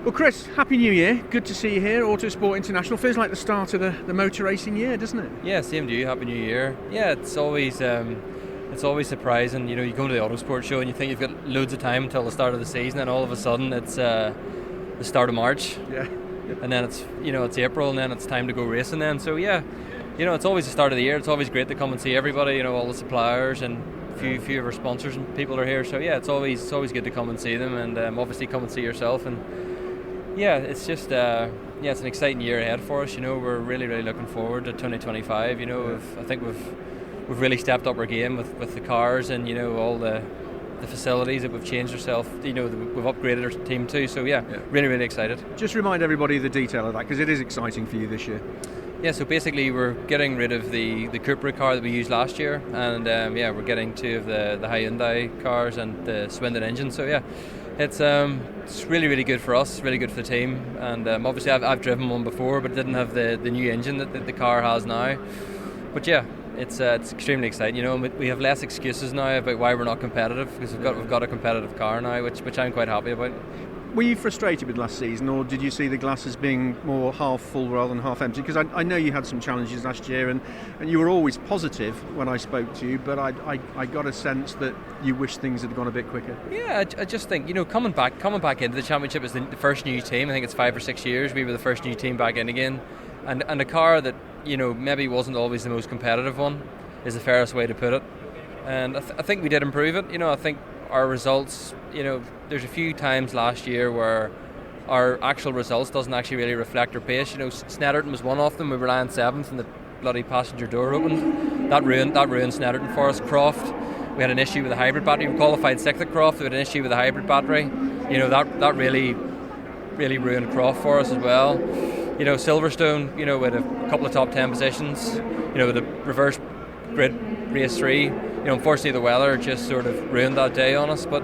Well, Chris, Happy New Year. Good to see you here. Autosport International. Feels like the start of the motor racing year, doesn't it? Yeah, same to you. Happy New Year. Yeah, it's always surprising. You know, you go to the Autosport show and you think you've got loads of time until the start of the season, and all of a sudden it's the start of March. Yeah. And then it's April, and then it's time to go racing. Then, so yeah, it's always the start of the year. It's always great to come and see everybody. All the suppliers and a few of our sponsors and people are here. So yeah, it's always good to come and see them, and obviously come and see yourself. And yeah, it's just it's an exciting year ahead for us. We're really looking forward to 2025. I think we've really stepped up our game with the cars and all the facilities that we've changed ourselves. We've upgraded our team too. So yeah, really excited. Just remind everybody of the detail of that, because it is exciting for you this year. Yeah, so basically we're getting rid of the Cupra car that we used last year, and we're getting two of the Hyundai cars and the Swindon engine. So yeah, it's really good for us, really good for the team, and obviously I've driven one before, but didn't have the new engine that the car has now. But yeah, it's extremely exciting. We have less excuses now about why we're not competitive, because we've got a competitive car now, which I'm quite happy about. Were you frustrated with last season, or did you see the glass as being more half full rather than half empty? Because I know you had some challenges last year, and you were always positive when I spoke to you, but I got a sense that you wish things had gone a bit quicker. Yeah, I just think, coming back into the championship as the first new team, I think it's 5 or 6 years, we were the first new team back in again, and a car that, maybe wasn't always the most competitive one, is the fairest way to put it. And I think we did improve it. I think our results, there's a few times last year where our actual results doesn't actually really reflect our pace. Snetterton was one of them. We were lying 7th and the bloody passenger door opened. That ruined Snetterton for us. Croft, we had an issue with the hybrid battery. We qualified 6th at Croft. We had an issue with the hybrid battery. That really ruined Croft for us as well. Silverstone, we had a couple of top 10 positions. With a reverse grid race 3. Unfortunately the weather just sort of ruined that day on us. But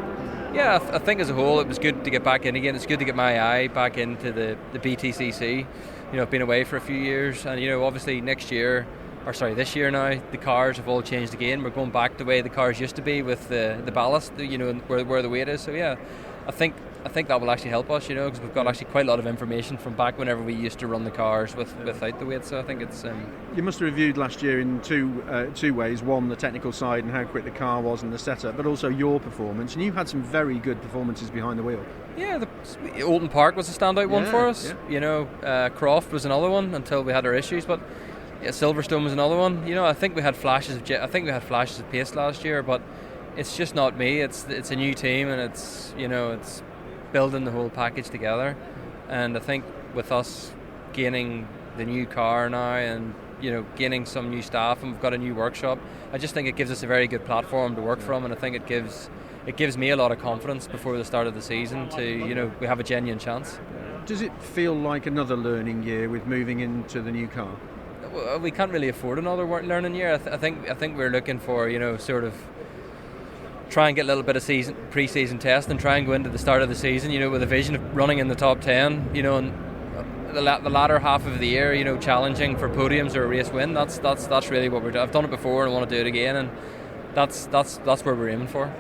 yeah, I think as a whole it was good to get back in again. It's good to get my eye back into the BTCC. I've been away for a few years, and obviously this year now, the cars have all changed again. We're going back the way the cars used to be with the ballast, where the weight is. So yeah, I think that will actually help us, because we've got actually quite a lot of information from back whenever we used to run the cars without the weight. So I think it's... You must have reviewed last year in two ways. One, the technical side and how quick the car was and the setup, but also your performance. And you had some very good performances behind the wheel. Yeah, Alton Park was a standout one for us. Yeah. Croft was another one until we had our issues, but yeah, Silverstone was another one. I think we had flashes of pace last year, but it's just not me. It's a new team, and it's building the whole package together. And I think with us gaining the new car now and gaining some new staff, and we've got a new workshop, I just think it gives us a very good platform to work from, and I think it gives me a lot of confidence before the start of the season to we have a genuine chance. Does it feel like another learning year with moving into the new car? Well, we can't really afford another learning year. I think we're looking for sort of try and get a little bit of pre-season test and try and go into the start of the season, with a vision of running in the top 10, and the latter half of the year, challenging for podiums or a race win. That's really what we're doing. I've done it before and I want to do it again, and that's where we're aiming for.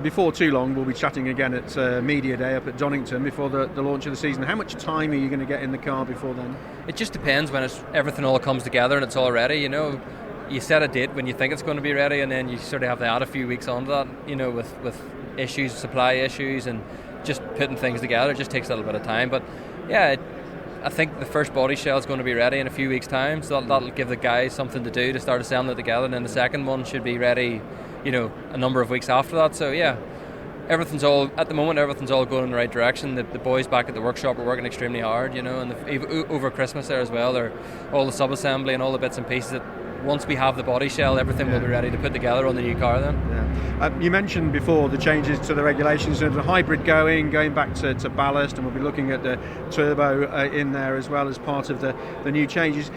Before too long, we'll be chatting again at Media Day up at Donington before the launch of the season. How much time are you going to get in the car before then? It just depends when everything all comes together and it's all ready, You set a date when you think it's going to be ready, and then you sort of have to add a few weeks onto that, with issues, supply issues, and just putting things together. It just takes a little bit of time. But yeah, I think the first body shell is going to be ready in a few weeks' time, so that'll give the guys something to do to start assembling it together, and then the second one should be ready, a number of weeks after that. So yeah, everything's all going in the right direction. The boys back at the workshop are working extremely hard, and over Christmas there as well, they're all the sub-assembly and all the bits and pieces that once we have the body shell, everything will be ready to put together on the new car then. Yeah. You mentioned before the changes to the regulations, the hybrid going back to ballast, and we'll be looking at the turbo in there as well as part of the new changes.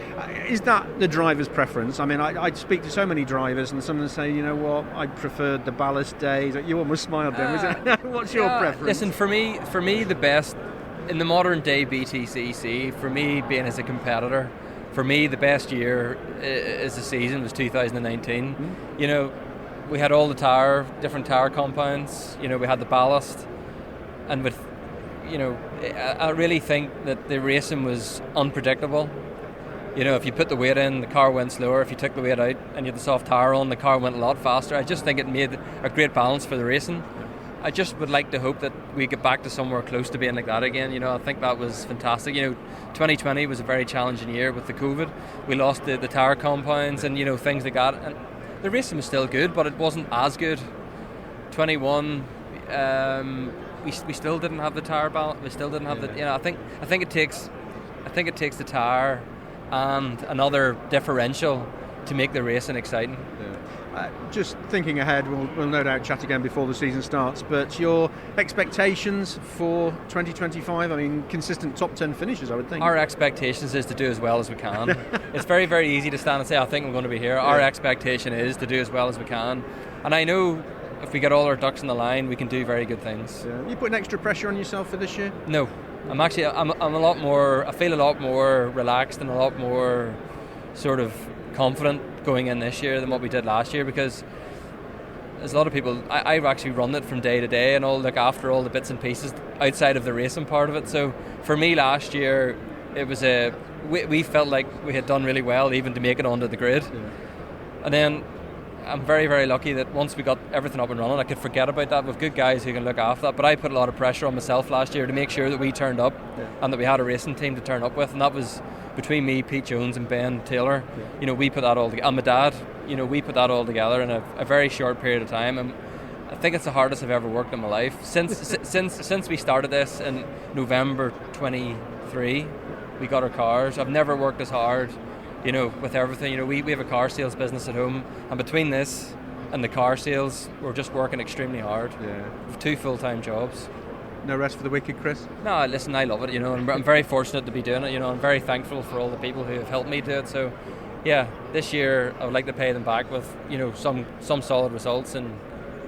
Is that the driver's preference? I mean, I speak to so many drivers, and some of them say, I preferred the ballast days. You almost smiled then. What's your preference? Listen, for me, the best in the modern day BTCC, for me being as a competitor, for me, the best year as a season was 2019. Mm-hmm. We had all the different tire compounds. We had the ballast, and with I really think that the racing was unpredictable. If you put the weight in, the car went slower. If you took the weight out and you had the soft tire on, the car went a lot faster. I just think it made a great balance for the racing. I just would like to hope that we get back to somewhere close to being like that again. I think that was fantastic. 2020 was a very challenging year with the COVID. We lost the tire compounds and things like that. And the racing was still good, but it wasn't as good. 21, we still didn't have the tire balance. We still didn't have the. I think it takes the tire and another differential to make the racing exciting. Just thinking ahead, we'll no doubt chat again before the season starts, but your expectations for 2025? I mean, consistent top 10 finishes, I would think. Our expectations is to do as well as we can. It's very, very easy to stand and say, I think I'm going to be here. Our expectation is to do as well as we can. And I know if we get all our ducks in the line, we can do very good things. Yeah. You putting extra pressure on yourself for this year? No. I'm a lot more, I feel a lot more relaxed and a lot more sort of confident going in this year than what we did last year, because there's a lot of people, I've actually run it from day to day and all look after all the bits and pieces outside of the racing part of it. So for me last year, it was we felt like we had done really well even to make it onto the grid. And then I'm very, very lucky that once we got everything up and running, I could forget about that. With good guys who can look after that. But I put a lot of pressure on myself last year to make sure that we turned up and that we had a racing team to turn up with. And that was between me, Pete Jones and Ben Taylor. We put that all together. And my dad, we put that all together in a very short period of time. And I think it's the hardest I've ever worked in my life. Since we started this in November 23, we got our cars. I've never worked as hard. With everything, we have a car sales business at home, and between this and the car sales, we're just working extremely hard. With 2 full-time jobs. No rest for the wicked, Chris? No, listen, I love it, and I'm very fortunate to be doing it, I'm very thankful for all the people who have helped me do it. So, this year I would like to pay them back with, some solid results and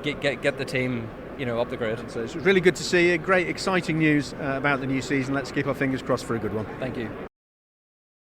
get the team, up the grid. So it's really good to see you. Great, exciting news about the new season. Let's keep our fingers crossed for a good one. Thank you.